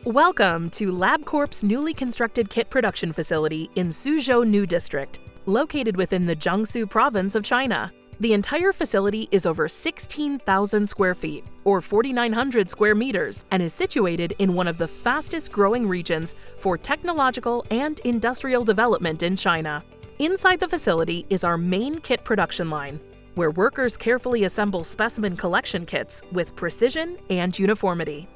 Welcome to Labcorp's newly constructed kit production facility in Suzhou New District, located within the Jiangsu province of China. The entire facility is over 16,000 square feet, or 4,900 square meters, and is situated in one of the fastest growing regions for technological and industrial development in China. Inside the facility is our main kit production line, where workers carefully assemble specimen collection kits with precision and uniformity.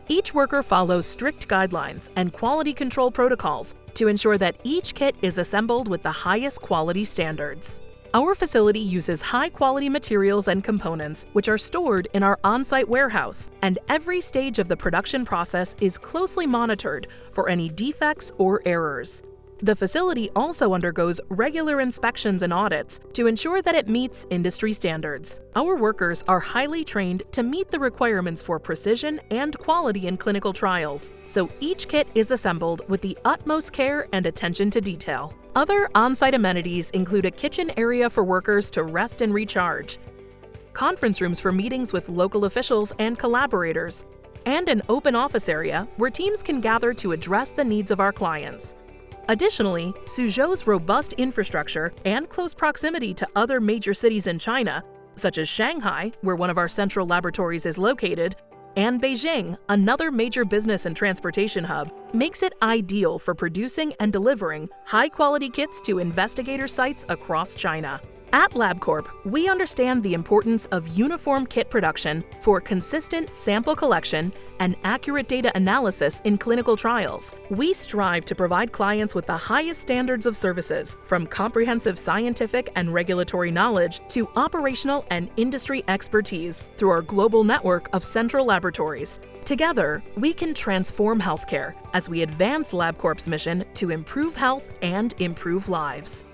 Each worker follows strict guidelines and quality control protocols to ensure that each kit is assembled with the highest quality standards. Our facility uses high-quality materials and components which are stored in our on-site warehouse, and every stage of the production process is closely monitored for any defects or errors. The facility also undergoes regular inspections and audits to ensure that it meets industry standards. Our workers are highly trained to meet the requirements for precision and quality in clinical trials, so each kit is assembled with the utmost care and attention to detail. Other on-site amenities include a kitchen area for workers to rest and recharge, conference rooms for meetings with local officials and collaborators, and an open office area where teams can gather to address the needs of our clients. Additionally, Suzhou's robust infrastructure and close proximity to other major cities in China, such as Shanghai, where one of our central laboratories is located, and Beijing, another major business and transportation hub, makes it ideal for producing and delivering high-quality kits to investigator sites across China. At Labcorp, we understand the importance of uniform kit production for consistent sample collection and accurate data analysis in clinical trials. We strive to provide clients with the highest standards of services, from comprehensive scientific and regulatory knowledge to operational and industry expertise through our global network of central laboratories. Together, we can transform healthcare as we advance Labcorp's mission to improve health and improve lives.